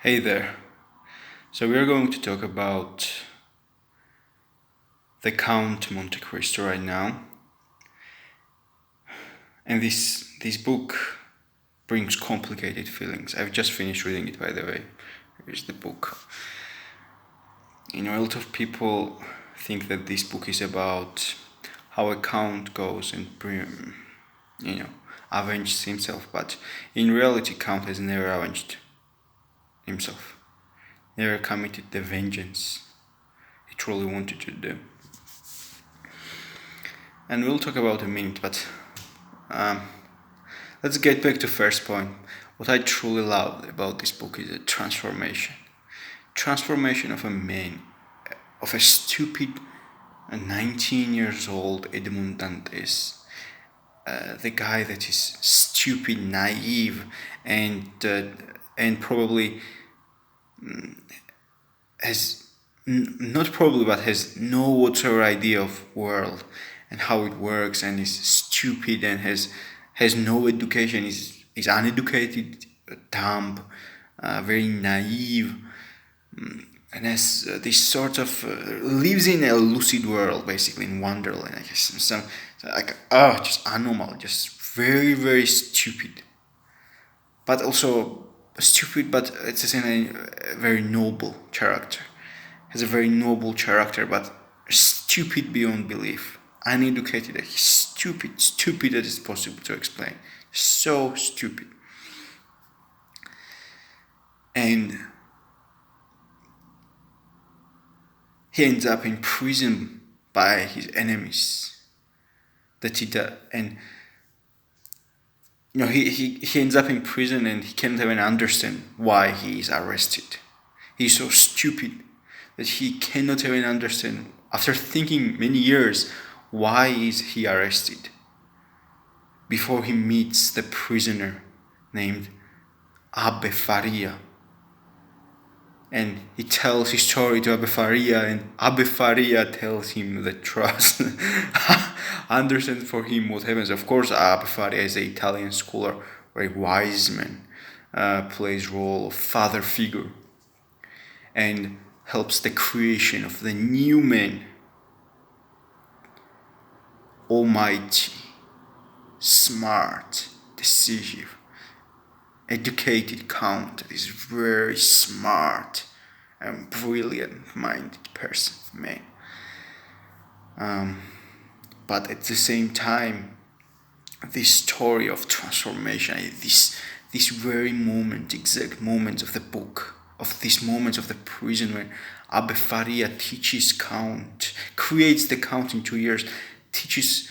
Hey there. So we are going to talk about the Count Monte Cristo right now. And this book brings complicated feelings. I've just finished reading it, by the way. Here's the book. A lot of people think that this book is about how a count goes and avenges himself, but in reality Count has never avenged himself. Never committed the vengeance he truly wanted to do. And we'll talk about a minute, but let's get back to first point. What I truly love about this book is the transformation. Transformation of a man, of a stupid 19 years old Edmond Dantes. The guy that is stupid, naive, and probably not probably, but has no whatsoever idea of world and how it works, and is stupid and has no education, is uneducated, dumb, very naive, and has this sort of lives in a lucid world, basically in Wonderland. I guess just animal, just very very stupid, but also stupid, but it's the same a very noble character. Has a very noble character, but stupid beyond belief. Uneducated, stupid that is possible to explain. So stupid. And he ends up in prison by his enemies. And he ends up in prison, and he can't even understand why he is arrested. He's so stupid that he cannot even understand, after thinking many years, why is he arrested, before he meets the prisoner named Abbe Faria. And he tells his story to Abbe Faria, and Abbe Faria tells him the trust. Understand for him what happens. Of course, Abbe Faria is an Italian scholar, very wise man, plays role of father figure, and helps the creation of the new man. Almighty, smart, decisive, educated Count that is very smart and brilliant-minded person, man. But at the same time, this story of transformation, this very moment, exact moment of the book, of this moment of the prison where Abbe Faria teaches Count, creates the Count in 2 years, teaches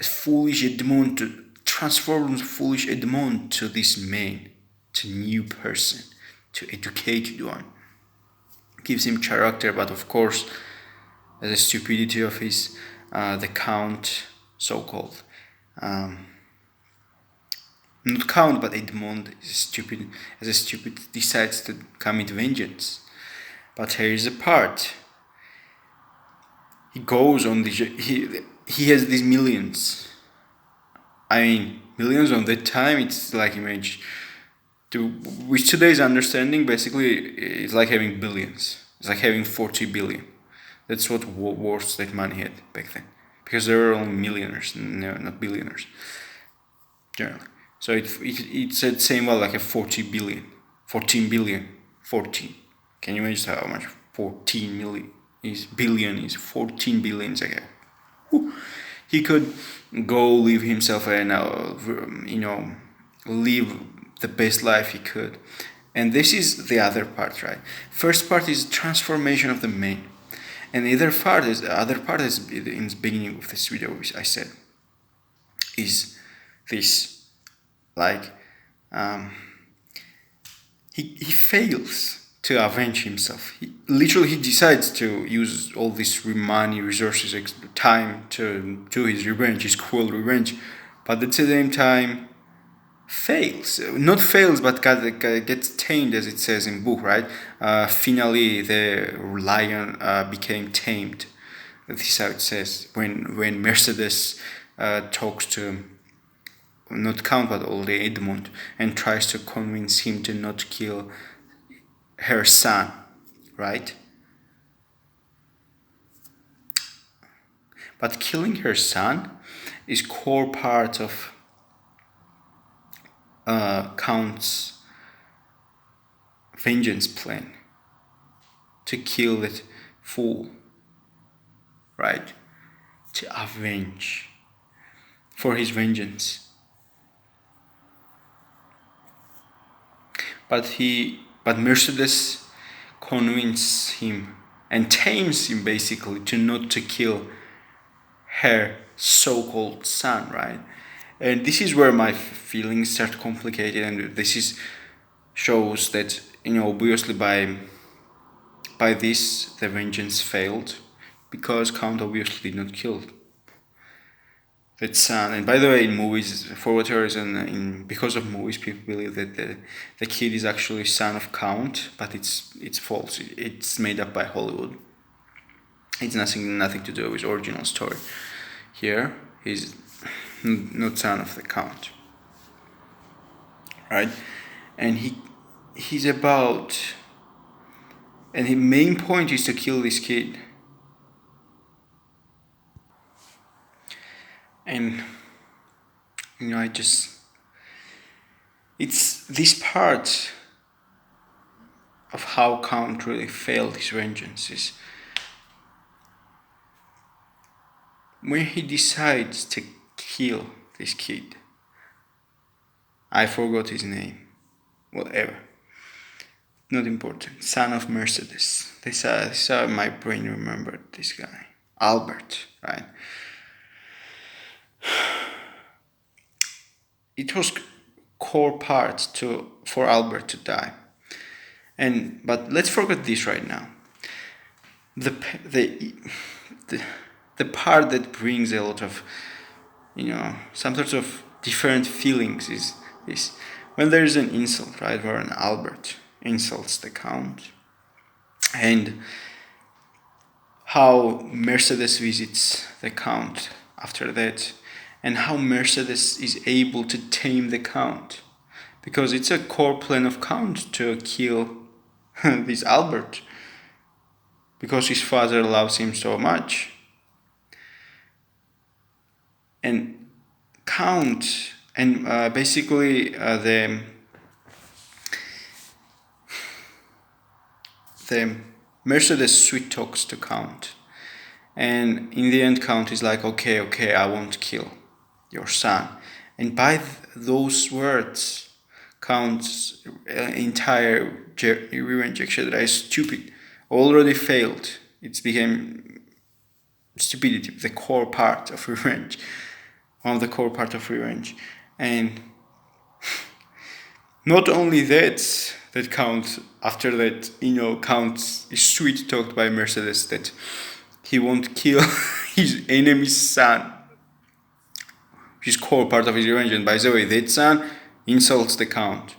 foolish Edmond to transform foolish Edmond to this man, to new person, to educated one. Gives him character, but of course, the stupidity of his, the Count, so-called. Not Count, but Edmond is stupid. As a stupid, decides to commit vengeance. But here is a part. He goes on the he has these millions. I mean, millions on that time. It's like image. With today's understanding, basically, it's like having billions. It's like having 40 billion. That's what worth that money had back then, because there were only millionaires, no, not billionaires, generally. So it said same well like a 40 billion, 14 billion, 14. Can you imagine how much 14 million is billion is 14 billions ago? He could go live himself and live the best life he could. And this is the other part, right? First part is transformation of the man, and the other part is in the beginning of this video, which I said is this, like he fails to avenge himself. He decides to use all this money, resources, time to do his revenge, his cruel revenge, but at the same time fails. Not fails, but gets tamed, as it says in book, right? Finally, the lion became tamed. This is how it says when Mercedes talks to not Count but only Edmond, and tries to convince him to not kill her son, right? But killing her son is core part of Count's vengeance plan to kill that fool, right? To avenge for his vengeance. But Mercedes convinces him and tames him basically to not to kill her so-called son, right? And this is where my feelings start complicated, and this is shows that obviously by this the vengeance failed because Count obviously did not kill that son. And by the way, in movies, for whatever reason, because of movies, people believe that the kid is actually son of Count, but it's false. It's made up by Hollywood. It's nothing to do with original story. Here, he's not son of the Count, right? And he's about, and his main point is to kill this kid. And it's this part of how Count really failed his vengeance is when he decides to kill this kid. I forgot his name. Whatever. Not important. Son of Mercedes. This how my brain remembered this guy. Albert, right? It was core part for Albert to die. But let's forget this right now. The part that brings a lot of some sorts of different feelings is this: when there is an insult, right, where an Albert insults the Count, and how Mercedes visits the Count after that, and how Mercedes is able to tame the Count, because it's a core plan of Count to kill this Albert, because his father loves him so much. And Count, and basically the Mercedes sweet talks to Count, and in the end Count is like, okay, I won't kill your son. And by those words, Count's entire revenge exercise is stupid, already failed. It's became stupidity, the core part of revenge, one of the core part of revenge. And not only that Count, after that, Count is sweet talked by Mercedes that he won't kill his enemy's son, which is core part of his revenge. And by the way, that son insults the Count,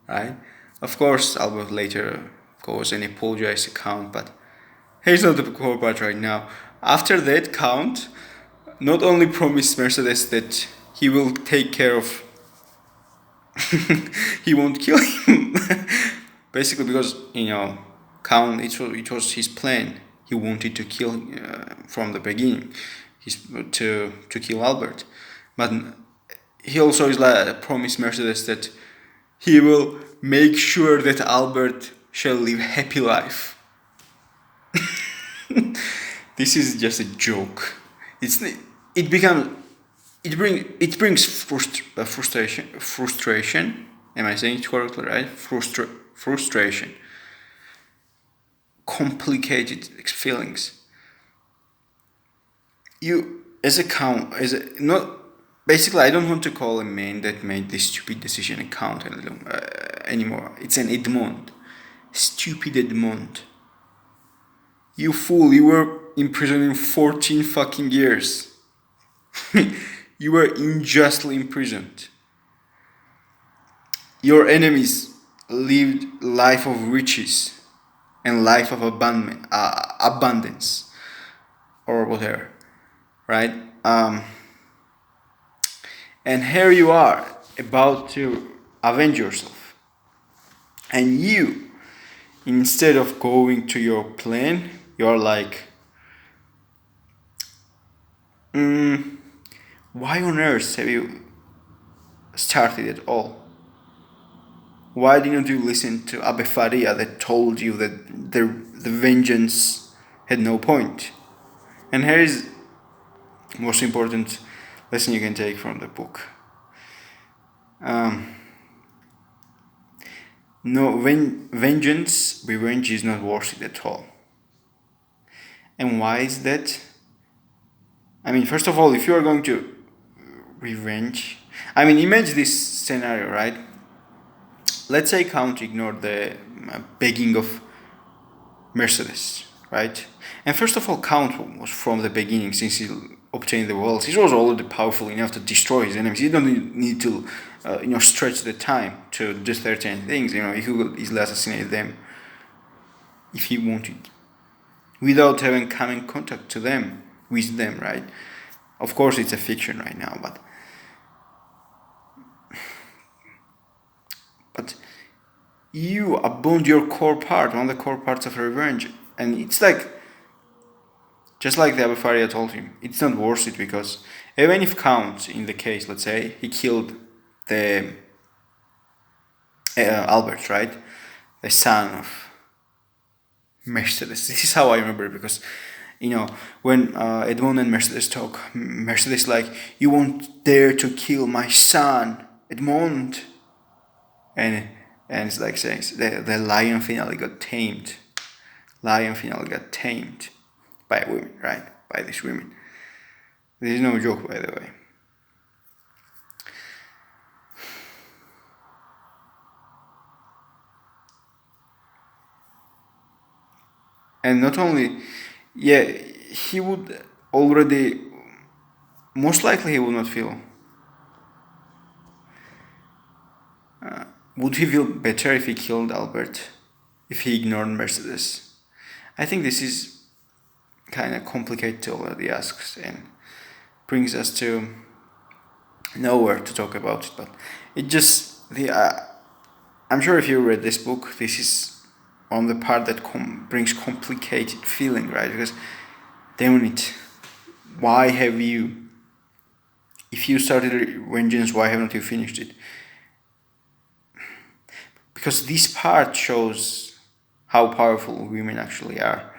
right? Of course, Albert later goes and apologizes to Count, but here's not the core part right now. After that, Count not only promised Mercedes that he will take care of he won't kill him basically, because Count, it was his plan. He wanted to kill from the beginning, to kill Albert, but he also is promised Mercedes that he will make sure that Albert shall live a happy life. This is just a joke. It brings frustration. Am I saying it correctly, right? Frustration. Complicated feelings. You, as a Count, basically, I don't want to call a man that made this stupid decision a Count anymore. It's an Edmond. Stupid Edmond. You fool, you were imprisoned 14 fucking years. You were unjustly imprisoned. Your enemies lived life of riches and life of abundance, or whatever, right? And here you are about to avenge yourself, and you instead of going to your plan, you're like, why on earth have you started at all? Why didn't you listen to Abe Faria that told you that the vengeance had no point? And here is most important lesson you can take from the book. No, revenge is not worth it at all. And why is that? I mean, first of all, if you are going to revenge, I mean, imagine this scenario, right? Let's say Count ignored the begging of Mercedes, right? And first of all, Count was from the beginning, since he obtained the world, he was already powerful enough to destroy his enemies. He don't need to, stretch the time to do certain things. He could easily assassinate them if he wanted, without having come in contact with them, right? Of course, it's a fiction right now, but you abandoned your core part, one of the core parts of revenge, and it's like, just like the Abu Faria told him, it's not worth it, because even if Count, in the case, let's say, he killed the Albert, right, the son of Mercedes. This is how I remember it, because when Edmond and Mercedes talk, Mercedes like, you won't dare to kill my son, Edmond, and it's like saying the lion finally got tamed. Lion finally got tamed by women, right? By these women. This is no joke, by the way. And not only, yeah, he would already, most likely he would not feel. Would he feel better if he killed Albert? If he ignored Mercedes? I think this is kind of complicated to already ask, and brings us to nowhere to talk about it. But it just, I'm sure if you read this book, this is on the part that brings complicated feeling, right? Because, damn it, why have you, if you started vengeance, why haven't you finished it? Because this part shows how powerful women actually are,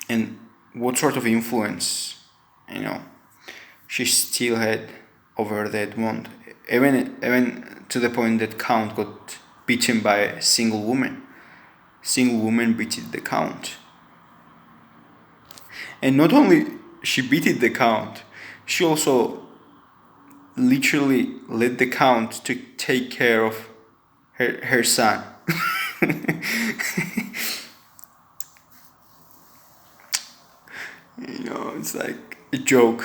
and what sort of influence, she still had over the Edmond, even to the point that Count got beaten by a single woman. Single woman beat the Count, and not only she beat the Count, she also literally led the Count to take care of her son. It's like a joke.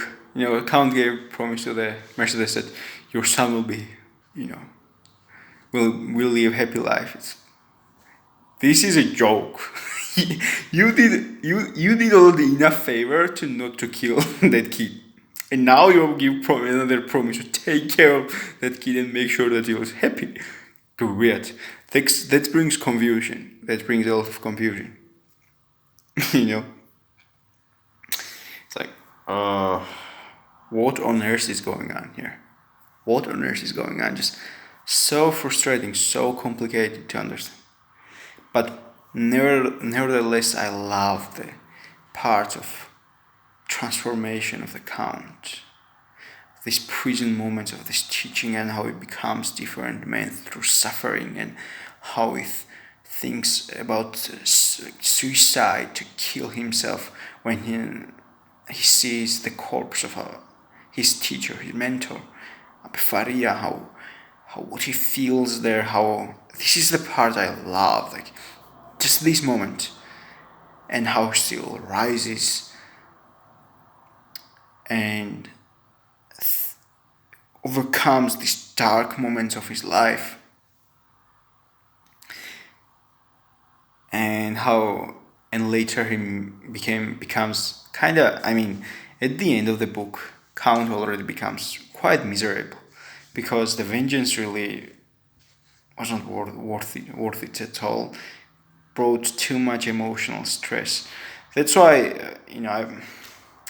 Count gave promise to the Mercedes that your son will be, will live a happy life. This is a joke. you did already enough favor to not to kill that kid, and now you give another promise to take care of that kid and make sure that he was happy. Weird. That brings confusion. That brings a lot of confusion. It's like, what on earth is going on here? What on earth is going on? Just so frustrating, so complicated to understand. But nevertheless, I love the part of transformation of the Count. These prison moments of this teaching, and how it becomes different man through suffering, and how he thinks about suicide, to kill himself when he sees the corpse of his teacher, his mentor, Abu Faria, how what he feels there, how this is the part I love, like just this moment, and how he still rises and overcomes these dark moments of his life, and later he becomes kind of, at the end of the book, Count already becomes quite miserable, because the vengeance really wasn't worth it at all. Brought too much emotional stress. That's why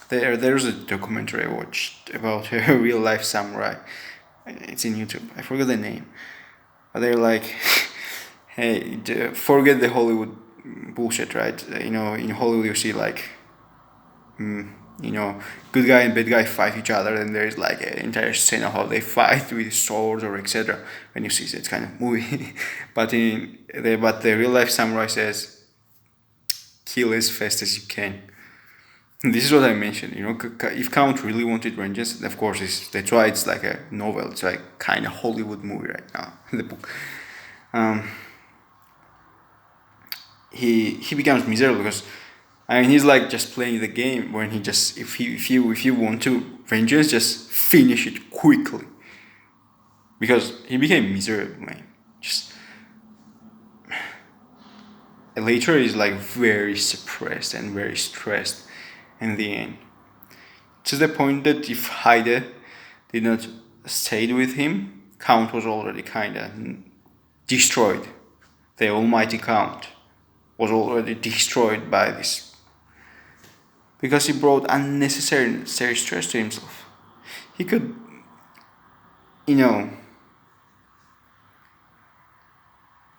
there's a documentary I watched about a real life samurai. It's in YouTube. I forgot the name, but they're like, hey, forget the Hollywood bullshit, right? In Hollywood you see like, mm, good guy and bad guy fight each other, and there's like an entire scene of how they fight with swords or etc. When you see that kind of movie, but the real life samurai says, kill as fast as you can. And this is what I mentioned. If Count really wanted vengeance, of course, that's why it's like a novel. It's like kind of Hollywood movie right now. The book. Um, he becomes miserable because he's like just playing the game when he just if you want to vengeance, just finish it quickly, because he became miserable, man. Just later he's like very suppressed and very stressed in the end, to the point that if Heide did not stay with him, Count was already kind of destroyed. The almighty Count was already destroyed by this, because he brought unnecessary stress to himself. He could, you know,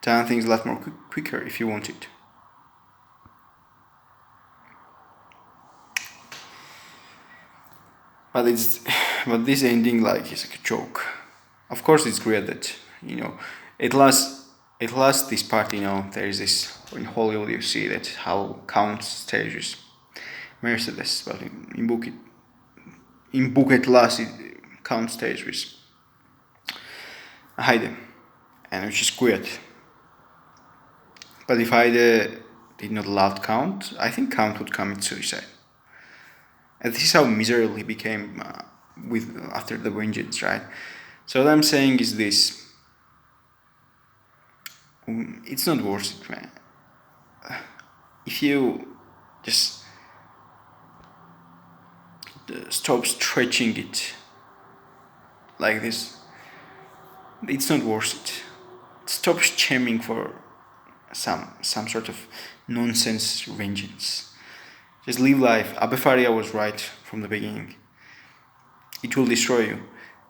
done things a lot more quicker if he wanted. But it's but this ending like is like a joke. Of course, it's great that at last this part, there is this in Hollywood you see that how Count stages Mercedes, but in book at last it Count stage with Heide, and which is great. But if Heide did not love Count, I think Count would commit suicide. And this is how miserable he became with after the vengeance, right? So what I'm saying is this: it's not worth it, man. If you just stop stretching it like this, it's not worth it. Stop shaming for some sort of nonsense vengeance. Just live life. Abe Faria was right from the beginning. It will destroy you,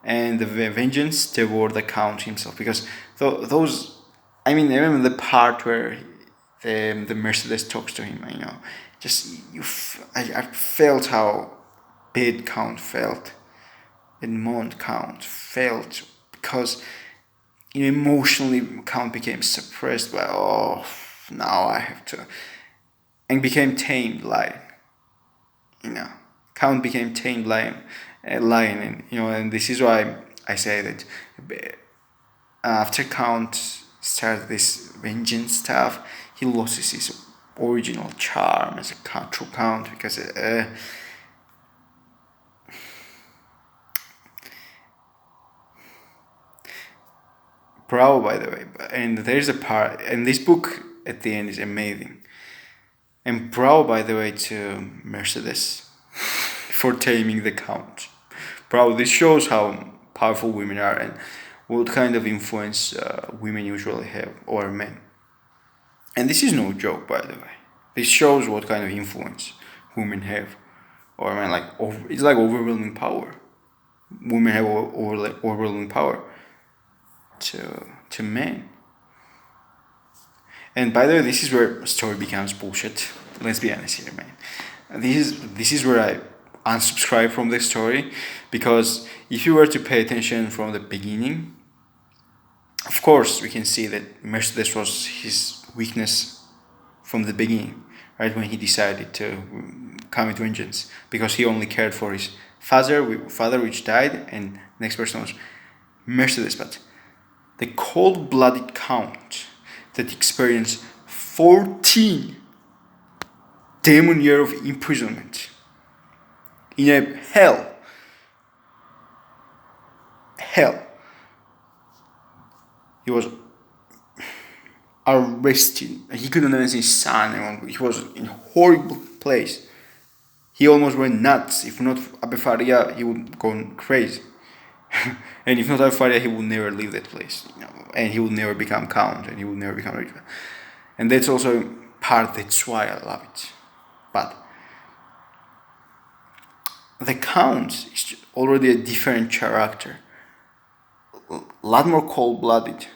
and the vengeance devoured the Count himself, because those. I mean, I remember the part where the Mercedes talks to him. Just I felt how bad Count felt, and Mont Count felt, because emotionally Count became suppressed by, now I have to, and became tamed lion. Count became tamed lion, and this is why I say that after Count started this vengeance stuff, he loses his original charm as a true Count, because bravo, by the way. And there's a part, and this book at the end is amazing. And bravo, by the way, to Mercedes for taming the Count. Bravo, this shows how powerful women are and what kind of influence women usually have over men. And this is no joke, by the way. This shows what kind of influence women have over men. It's like overwhelming power. Women have overwhelming power to men. And by the way, this is where a story becomes bullshit. Let's be honest here, man. This is where I unsubscribe from the story, because if you were to pay attention from the beginning, of course we can see that Mercedes was his weakness from the beginning, right? When he decided to commit vengeance, because he only cared for his father which died, and next person was Mercedes. But the cold-blooded Count that experienced 14 demon year of imprisonment in a hell. He was arrested. He couldn't even see his son. He was in a horrible place. He almost went nuts. If not Abe Faria, he would go crazy. And if not Alfaria, he would never leave that place, and he would never become count, and he would never become rich. And that's also part. That's why I love it. But the count is already a different character, a lot more cold-blooded.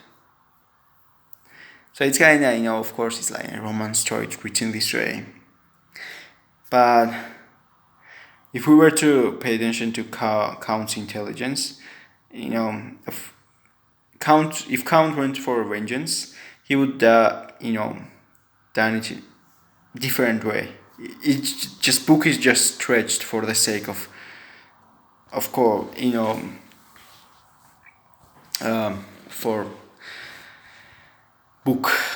So it's kind of, of course, it's like a romance story written this way. But if we were to pay attention to Count's intelligence, if Count went for vengeance, he would, done it in different way. It's just book is just stretched for the sake of course,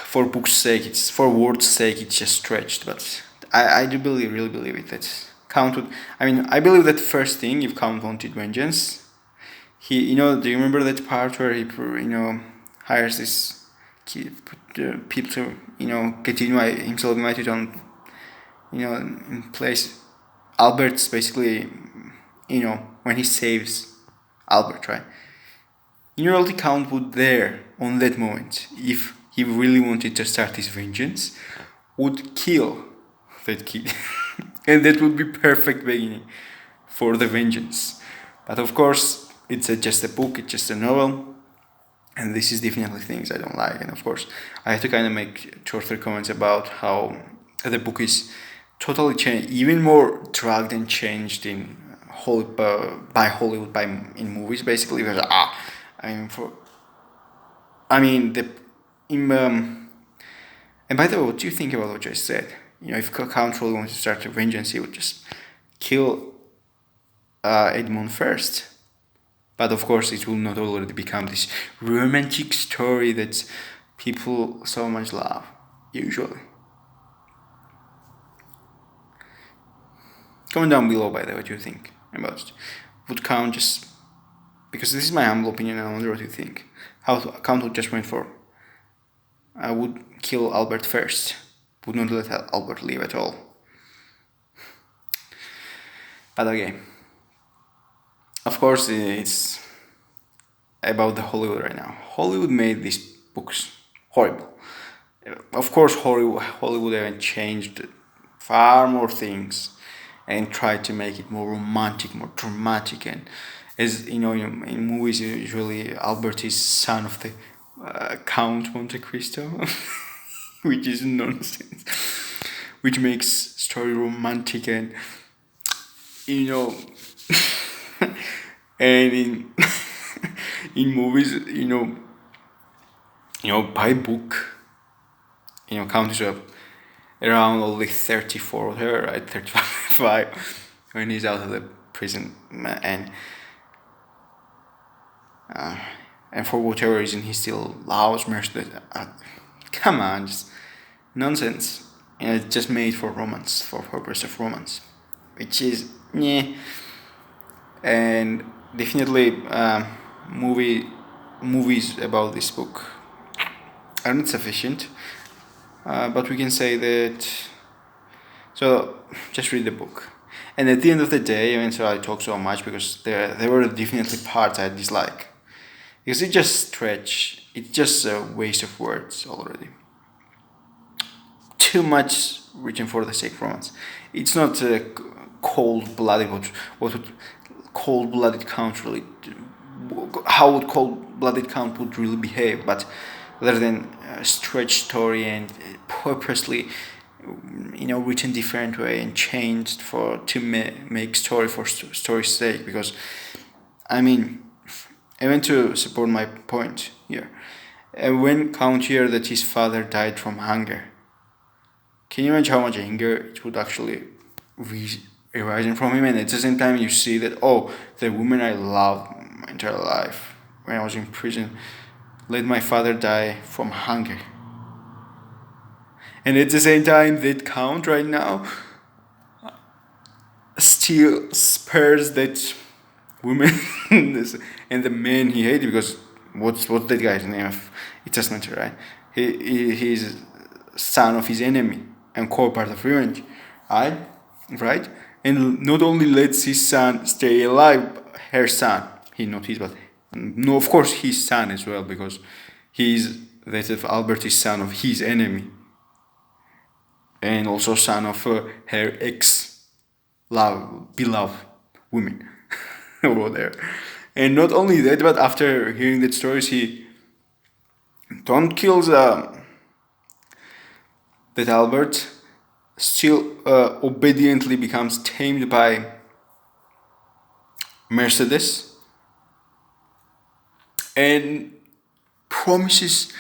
for book's sake, it's for word's sake, it's just stretched. But I do really believe it, that Count would. I mean, I believe that first thing, if Count wanted vengeance, he, do you remember that part where he, hires this kid, people to, get himself invited on, in place. Albert's basically, when he saves Albert, right? In reality, Count would there, on that moment, if he really wanted to start his vengeance, would kill that kid. And that would be perfect beginning for the vengeance. But of course, it's just a book, it's just a novel, and this is definitely things I don't like. And of course, I have to kind of make 2 or 3 comments about how the book is totally changed, even more dragged and changed in by Hollywood, in movies, basically. Because the in and by the way, what do you think about what I said? If Count really wanted to start a vengeance, he would just kill Edmund first. But of course, it will not already become this romantic story that people so much love, usually. Comment down below, by the way, what you think about it. Would Count just... Because this is my humble opinion, and I wonder what you think. How Count would just went for... I would kill Albert first. Would not let Albert leave at all. But okay. Of course, it's about the Hollywood right now. Hollywood made these books horrible. Of course, Hollywood even changed far more things and tried to make it more romantic, more dramatic. And as in movies, usually Albert is son of the Count Monte Cristo, which is nonsense, which makes story romantic and and in movies, by book, Count is around only 34 or whatever, right? 35 when he's out of the prison, and for whatever reason he still loves Mercedes. Come on, just nonsense. It's just made for romance, for purpose of romance, which is and definitely movies about this book are not sufficient. But we can say that. So just read the book, and at the end of the day, so I talk so much because there were definitely parts I dislike, because it just stretch. It's just a waste of words already. Too much written for the sake of romance. It's not cold-blooded. What would cold-blooded Count really? How would cold-blooded Count would really behave? But rather than a stretched story and purposely, written different way and changed to make story for story's sake. Because, I want to support my point here. When Count heard that his father died from hunger, can you imagine how much anger it would actually arising from him? And at the same time, you see that, the woman I loved my entire life when I was in prison let my father die from hunger. And at the same time, that Count right now still spares that woman and the man he hated, because what's that guy's name? It doesn't matter, right? He's son of his enemy and core part of revenge, right? And not only lets his son stay alive, her son, he not his, but no, of course his son as well, because he's that of Albert is son of his enemy, and also son of her ex beloved women over there. And not only that, but after hearing that stories, he don't kills that Albert, still obediently becomes tamed by Mercedes, and promises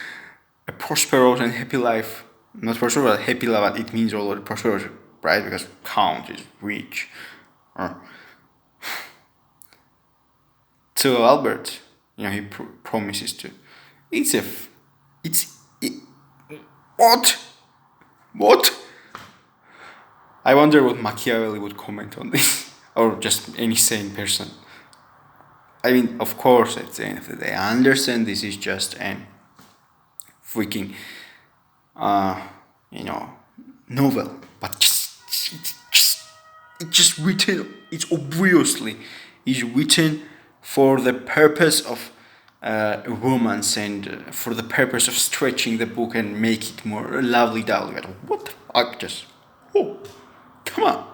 a prosperous and happy life. Not prosperous, but happy life. But it means already prosperous, right? Because Count is rich. Uh, to Albert, he promises to. It's a, it's what? What? I wonder what Machiavelli would comment on this, or just any sane person. I mean, of course, at the end of the day, I understand this is just an freaking, novel, but it's just written. It's obviously is written for the purpose of romance, and for the purpose of stretching the book and make it more lovely-dovely. What the fuck? Just come on!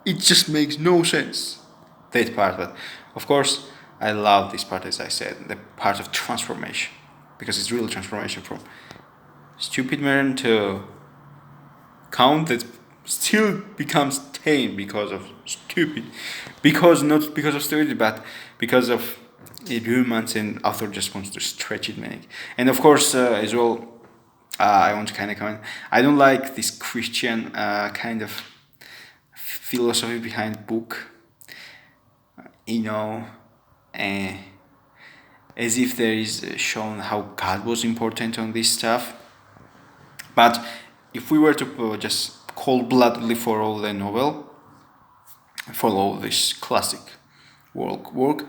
It just makes no sense, that part. But of course, I love this part, as I said, the part of transformation, because it's really transformation from stupid man to Count that still becomes tame because of stupid, not because of stupidity, but because of romance, and author just wants to stretch it, man. And of course, as well, I want to kind of comment. I don't like this Christian kind of philosophy behind the book. Uh, as if there is shown how God was important on this stuff. But if we were to just cold-bloodedly follow the novel, follow this classic work,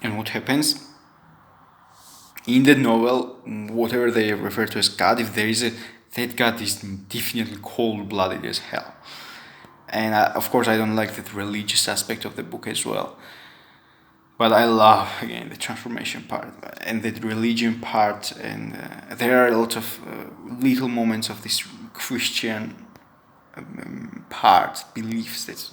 and what happens in the novel, whatever they refer to as God, if there is that God is definitely cold-blooded as hell. And of course, I don't like that religious aspect of the book as well. But I love, again, the transformation part and the religion part, and there are a lot of little moments of this Christian part, beliefs that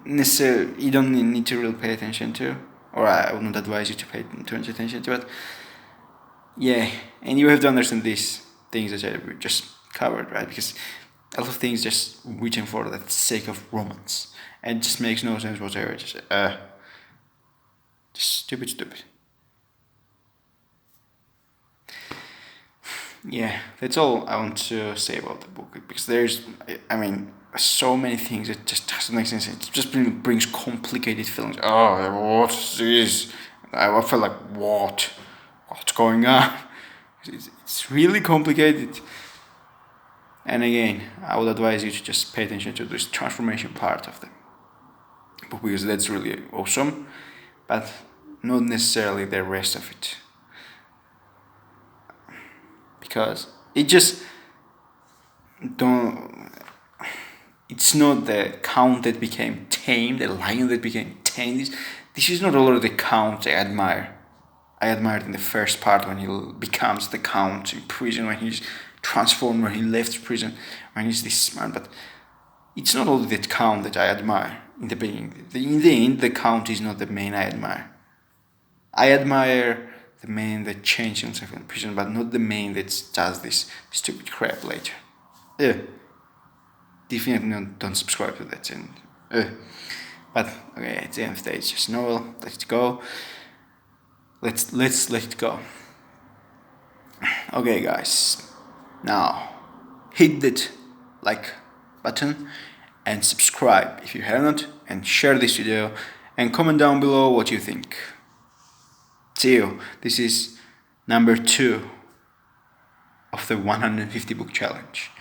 necessarily you don't need to really pay attention to, or I would not advise you to pay too much attention to it. Yeah, and you have to understand these things that I just covered, right? Because a lot of things just written for the sake of romance, and it just makes no sense whatsoever. Just stupid. Yeah, that's all I want to say about the book, because so many things that just doesn't make sense. It just brings complicated feelings. Oh, what's this? I felt like, what's going on? It's really complicated. And again, I would advise you to just pay attention to this transformation part of the book, because that's really awesome, but not necessarily the rest of it. Because it just don't. It's not the Count that became tame, the lion that became tame. This is not already the Count I admire. I admired in the first part when he becomes the Count in prison, when he's transformed, when he left prison, when he's this smart. But it's not only that Count that I admire in the beginning. In the end, the Count is not the man I admire. I admire the man that changed himself in prison, but not the man that does this stupid crap later. Definitely don't subscribe to that. But okay, at the end of the day, it's just novel. Let it go. Let's let it go. Okay, guys. Now hit that like button and subscribe if you haven't, and share this video and comment down below what you think. See you. This is number 2 of the 150 book challenge.